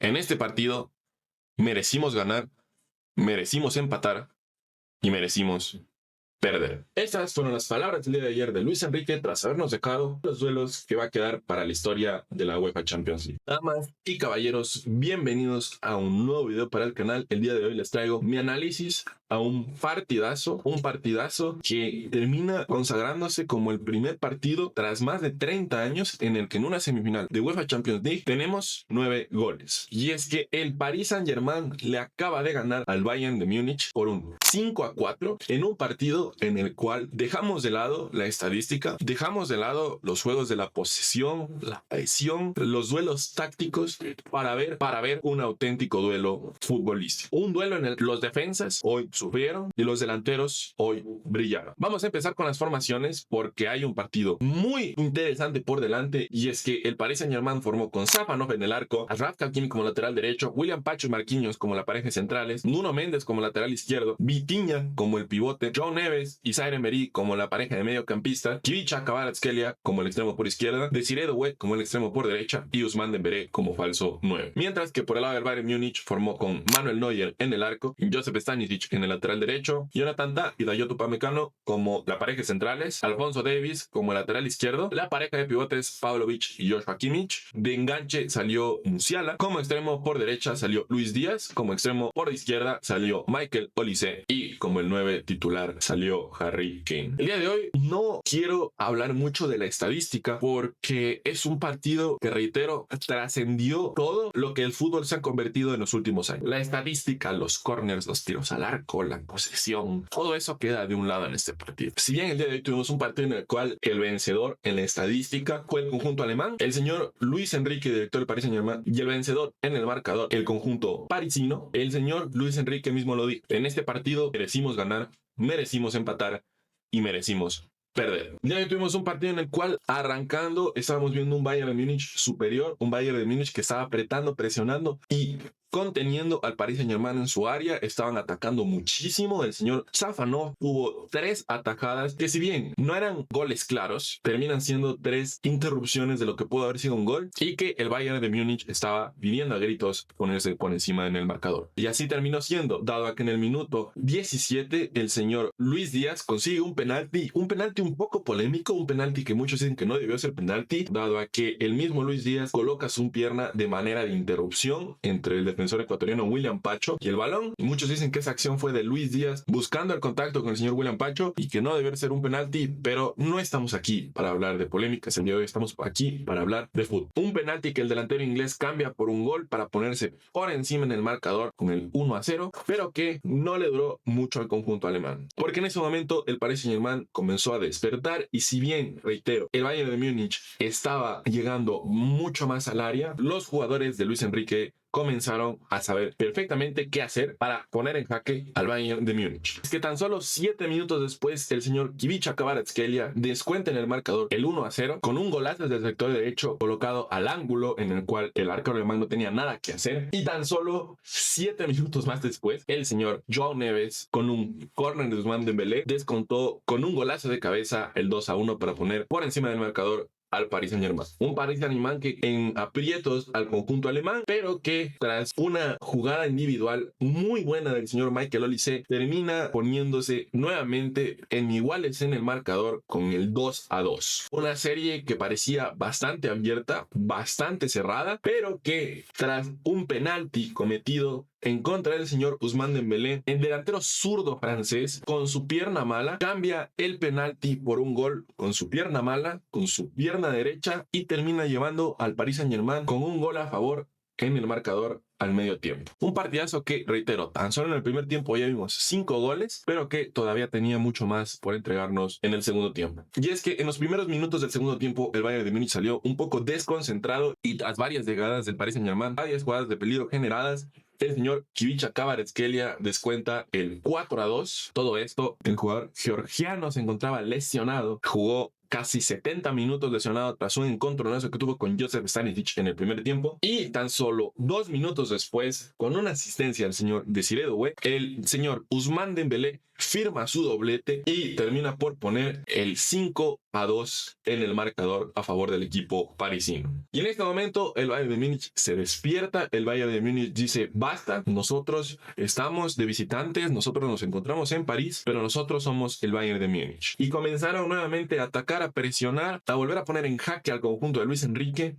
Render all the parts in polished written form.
En este partido merecimos ganar, merecimos empatar y merecimos perder. Estas fueron las palabras del día de ayer de Luis Enrique tras habernos dejado los duelos que va a quedar para la historia de la UEFA Champions League. Damas y caballeros, bienvenidos a un nuevo video para el canal. El día de hoy les traigo mi análisis a un partidazo que termina consagrándose como el primer partido tras más de 30 años en el que en una semifinal de UEFA Champions League tenemos 9 goles. Y es que el Paris Saint-Germain le acaba de ganar al Bayern de Múnich por un 5-4 en un partido en el cual dejamos de lado la estadística, dejamos de lado los juegos de la posesión, la presión, los duelos tácticos para ver un auténtico duelo futbolístico. Un duelo en el que los defensas hoy sufrieron y los delanteros hoy brillaron. Vamos a empezar con las formaciones porque hay un partido muy interesante por delante, y es que el Paris Saint-Germain formó con Safanov en el arco, Achraf Hakimi como lateral derecho, William Pacho y Marquinhos como la pareja centrales, Nuno Méndez como lateral izquierdo, Vitinha como el pivote, João Neves y Zaire Emery como la pareja de mediocampista, Kvicha Kvaratskhelia como el extremo por izquierda, Desiré Doué como el extremo por derecha y Ousmane Dembélé como falso 9. Mientras que por el lado del Bayern Múnich formó con Manuel Neuer en el arco, Joseph Stanisic en el lateral derecho, Jonathan Tah y Dayot Upamecano como la pareja centrales, Alphonso Davies como lateral izquierdo, la pareja de pivotes Pavlovic y Joshua Kimmich. De enganche salió Musiala, como extremo por derecha salió Luis Díaz, como extremo por izquierda salió Michael Olise y como el 9 titular salió Harry Kane. El día de hoy no quiero hablar mucho de la estadística porque es un partido que, reitero, trascendió todo lo que el fútbol se ha convertido en los últimos años. La estadística, los corners, los tiros al arco, la posesión, todo eso queda de un lado en este partido. Si bien el día de hoy tuvimos un partido en el cual el vencedor en la estadística fue el conjunto alemán, el señor Luis Enrique, director del Paris Saint-Germain, y el vencedor en el marcador, el conjunto parisino, el señor Luis Enrique mismo lo dijo: en este partido merecimos ganar, merecimos empatar y merecimos perder. Ya tuvimos un partido en el cual arrancando estábamos viendo un Bayern de Múnich superior, un Bayern de Múnich que estaba apretando, presionando y conteniendo al Paris Saint-Germain en su área. Estaban atacando muchísimo. El señor Safanov tuvo 3 atajadas que, si bien no eran goles claros, terminan siendo 3 interrupciones de lo que pudo haber sido un gol, y que el Bayern de Múnich estaba pidiendo a gritos ponerse por encima en el marcador. Y así terminó siendo, dado a que en el minuto 17 el señor Luis Díaz consigue un penalti un poco polémico, un penalti que muchos dicen que no debió ser penalti, dado a que el mismo Luis Díaz coloca su pierna de manera de interrupción entre el defensor ecuatoriano William Pacho y el balón. Muchos dicen que esa acción fue de Luis Díaz buscando el contacto con el señor William Pacho y que no debió ser un penalti, pero no estamos aquí para hablar de polémicas. El día de hoy estamos aquí para hablar de fútbol. Un penalti que el delantero inglés cambia por un gol para ponerse por encima en el marcador con el 1-0, pero que no le duró mucho al conjunto alemán, porque en ese momento el Paris Saint-Germain comenzó a despertar, y si bien, reitero, el Bayern de Múnich estaba llegando mucho más al área, los jugadores de Luis Enrique comenzaron a saber perfectamente qué hacer para poner en jaque al Bayern de Múnich. Es que tan solo 7 minutos después, el señor Kvicha Kvaratskhelia descuenta en el marcador el 1-0 con un golazo desde el sector derecho colocado al ángulo, en el cual el arquero alemán no tenía nada que hacer. Y tan solo 7 minutos más después, el señor João Neves, con un córner de Ousmane Dembélé, descontó con un golazo de cabeza el 2-1 para poner por encima del marcador al Paris Saint-Germain. Un Paris Saint-Germain que en aprietos al conjunto alemán, pero que tras una jugada individual muy buena del señor Michael Olise termina poniéndose nuevamente en iguales en el marcador con el 2-2. Una serie que parecía bastante abierta, bastante cerrada, pero que tras un penalti cometido en contra del señor Ousmane Dembélé, el delantero zurdo francés, con su pierna mala, cambia el penalti por un gol con su pierna mala, con su pierna derecha, y termina llevando al Paris Saint-Germain con un gol a favor en el marcador al medio tiempo. Un partidazo que, reitero, tan solo en el primer tiempo ya vimos 5 goles, pero que todavía tenía mucho más por entregarnos en el segundo tiempo. Y es que en los primeros minutos del segundo tiempo el Bayern de Múnich salió un poco desconcentrado, y tras varias llegadas del Paris Saint-Germain, varias jugadas de peligro generadas, el señor Kvicha Kvaratskhelia descuenta el 4-2. Todo esto, el jugador georgiano se encontraba lesionado, jugó casi 70 minutos lesionado tras un encontronazo que tuvo con Joseph Stanisic en el primer tiempo. Y tan solo 2 minutos después, con una asistencia del señor Desiré Doué, el señor Ousmane Dembélé firma su doblete y termina por poner el 5-2 en el marcador a favor del equipo parisino. Y en este momento el Bayern de Múnich se despierta, el Bayern de Múnich dice: basta, nosotros estamos de visitantes, nosotros nos encontramos en París, pero nosotros somos el Bayern de Múnich. Y comenzaron nuevamente a atacar, a presionar, a volver a poner en jaque al conjunto de Luis Enrique.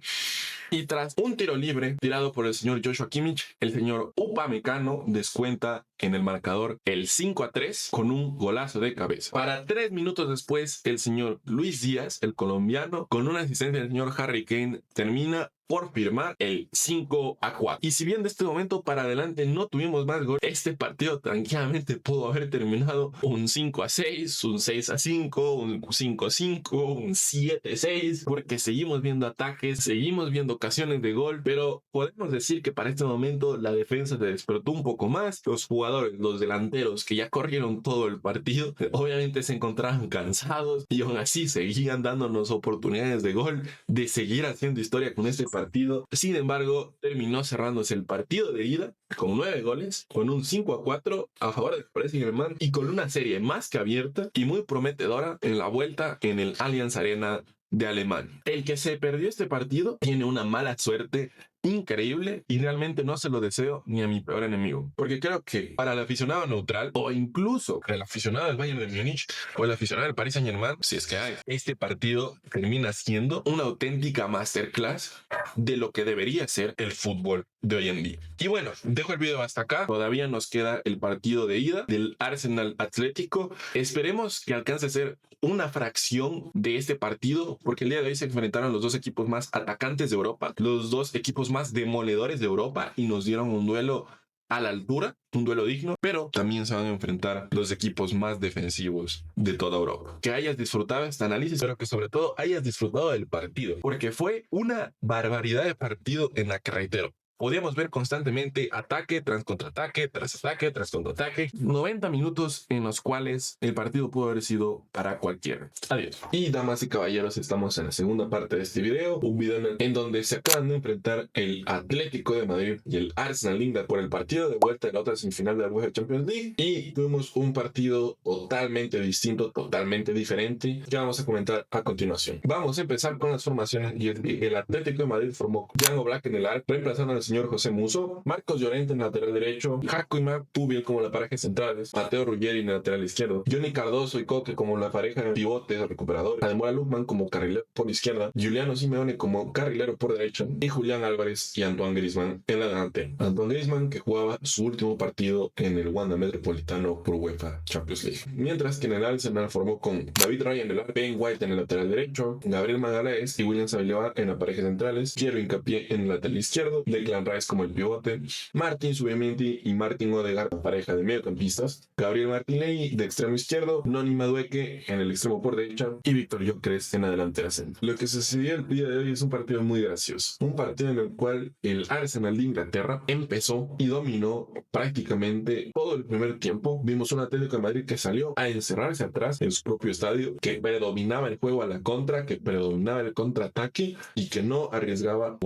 Y tras un tiro libre tirado por el señor Joshua Kimmich, el señor Upamecano descuenta en el marcador el 5-3 con un golazo de cabeza. Para 3 minutos después, el señor Luis Díaz, el colombiano, con una asistencia del señor Harry Kane, termina por firmar el 5-4. Y si bien de este momento para adelante no tuvimos más gol, este partido tranquilamente pudo haber terminado un 5-6, un 6-5, un 5-5, un 7-6, porque seguimos viendo ataques, seguimos viendo ocasiones de gol, pero podemos decir que para este momento la defensa se despertó un poco más. Los jugadores, los delanteros que ya corrieron todo el partido, obviamente se encontraban cansados y aún así seguían dándonos oportunidades de gol, de seguir haciendo historia con este partido. Sin embargo, terminó cerrándose el partido de ida con 9 goles, con un 5-4 a favor del Paris Saint-Germain y con una serie más que abierta y muy prometedora en la vuelta en el Allianz Arena de Alemania. El que se perdió este partido tiene una mala suerte increíble y realmente no se lo deseo ni a mi peor enemigo, porque creo que para el aficionado neutral o incluso el aficionado del Bayern de Múnich o el aficionado del Paris Saint-Germain, si es que hay, este partido termina siendo una auténtica masterclass de lo que debería ser el fútbol de hoy en día. Y bueno, dejo el video hasta acá. Todavía nos queda el partido de ida del Arsenal Atlético. Esperemos que alcance a ser una fracción de este partido, porque el día de hoy se enfrentaron los dos equipos más atacantes de Europa, los dos equipos más demoledores de Europa, y nos dieron un duelo a la altura, un duelo digno, pero también se van a enfrentar los equipos más defensivos de toda Europa. Que hayas disfrutado este análisis, pero que sobre todo hayas disfrutado del partido, porque fue una barbaridad de partido en la que, reitero, podíamos ver constantemente ataque tras contraataque, tras ataque, tras contraataque. 90 minutos en los cuales el partido pudo haber sido para cualquiera. Adiós. Y damas y caballeros, estamos en la segunda parte de este video. Un video en donde se acaban de enfrentar el Atlético de Madrid y el Arsenal Lingard por el partido de vuelta de la otra semifinal de la UEFA Champions League. Y tuvimos un partido totalmente distinto, totalmente diferente, que vamos a comentar a continuación. Vamos a empezar con las formaciones. Y el Atlético de Madrid formó Jan Oblak en el arco, reemplazando al señor José Musso, Marcos Llorente en el lateral derecho, Jaco y Marc Pubiel como la pareja centrales, Mateo Ruggeri en el lateral izquierdo, Johnny Cardoso y Coque como la pareja de pivotes recuperadores, Ademola Lookman como carrilero por izquierda, Giuliano Simeone como carrilero por derecha y Julián Álvarez y Antoine Griezmann en la delantera. Antoine Griezmann, que jugaba su último partido en el Wanda Metropolitano por UEFA Champions League. Mientras que en el Arsenal formó con David Raya en el arco, Ben White en el lateral derecho, Gabriel Magalhães y William Saliba en la pareja centrales, Quiero Hincapié en el lateral izquierdo, Declan Rice como el pivote, Martin Zubimendi y Martin Odegaard, pareja de mediocampistas, Gabriel Martinelli de extremo izquierdo, Noni Madueke en el extremo por derecha y Víctor Gyökeres en la delantera central. Lo que sucedió el día de hoy es un partido muy gracioso, un partido en el cual el Arsenal de Inglaterra empezó y dominó prácticamente todo el primer tiempo. Vimos un Atlético de Madrid que salió a encerrarse atrás en su propio estadio, que predominaba el juego a la contra, que predominaba el contraataque y que no arriesgaba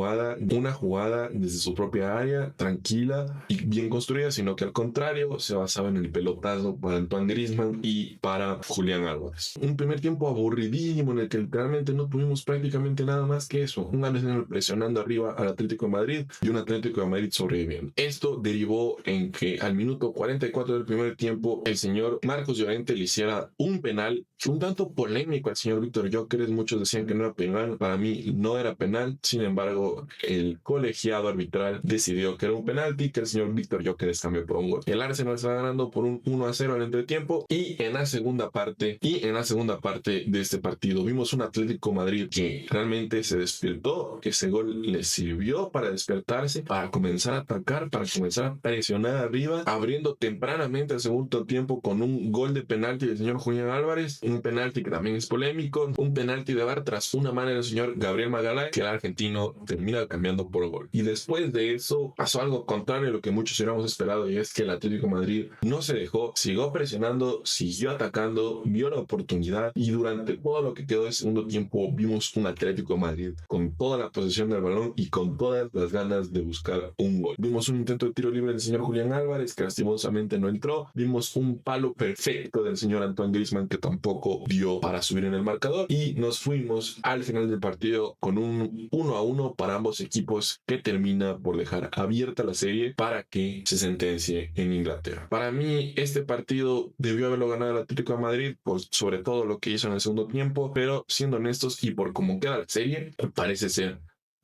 una jugada desde su propia área, tranquila y bien construida, sino que al contrario se basaba en el pelotazo para Antoine Griezmann y para Julián Álvarez. Un primer tiempo aburridísimo en el que literalmente no tuvimos prácticamente nada más que eso, un Arsenal presionando arriba al Atlético de Madrid y un Atlético de Madrid sobreviviendo. Esto derivó en que al minuto 44 del primer tiempo el señor Marcos Llorente le hiciera un penal un tanto polémico al señor Víctor Gyökeres. Muchos decían que no era penal, para mí no era penal, sin embargo el colegiado arbitral decidió que era un penalti, que el señor Víctor Gyökeres cambió por un gol. El Arsenal está ganando por un 1-0 al entretiempo y en la segunda parte de este partido vimos un Atlético Madrid que realmente se despertó, que ese gol le sirvió para despertarse, para comenzar a atacar, para comenzar a presionar arriba, abriendo tempranamente el segundo tiempo con un gol de penalti del señor Julián Álvarez, un penalti que también es polémico, un penalti de VAR tras una mano del señor Gabriel Magalhães, que el argentino termina cambiando por gol. Y después después de eso pasó algo contrario a lo que muchos hubiéramos esperado, y es que el Atlético de Madrid no se dejó, siguió presionando, siguió atacando, vio la oportunidad, y durante todo lo que quedó de segundo tiempo vimos un Atlético de Madrid con toda la posesión del balón y con todas las ganas de buscar un gol. Vimos un intento de tiro libre del señor Julián Álvarez que lastimosamente no entró. Vimos un palo perfecto del señor Antoine Griezmann que tampoco dio para subir en el marcador, y nos fuimos al final del partido con un 1-1 para ambos equipos, que termina por dejar abierta la serie para que se sentencie en Inglaterra. Para mí este partido debió haberlo ganado el Atlético de Madrid, pues sobre todo lo que hizo en el segundo tiempo, pero siendo honestos y por cómo queda la serie, parece ser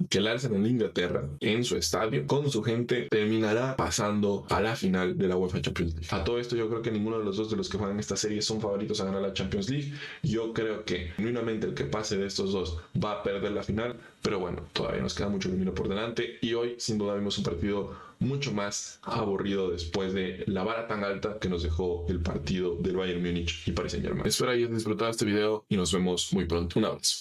que el Arsenal de Inglaterra, en su estadio, con su gente, terminará pasando a la final de la UEFA Champions League. A todo esto, yo creo que ninguno de los dos de los que juegan esta serie son favoritos a ganar la Champions League. Yo creo que genuinamente el que pase de estos dos va a perder la final, pero bueno, todavía nos queda mucho camino por delante, y hoy sin duda vimos un partido mucho más aburrido después de la vara tan alta que nos dejó el partido del Bayern Múnich y Paris Saint-Germain. Espero hayas disfrutado este video y nos vemos muy pronto. Un abrazo.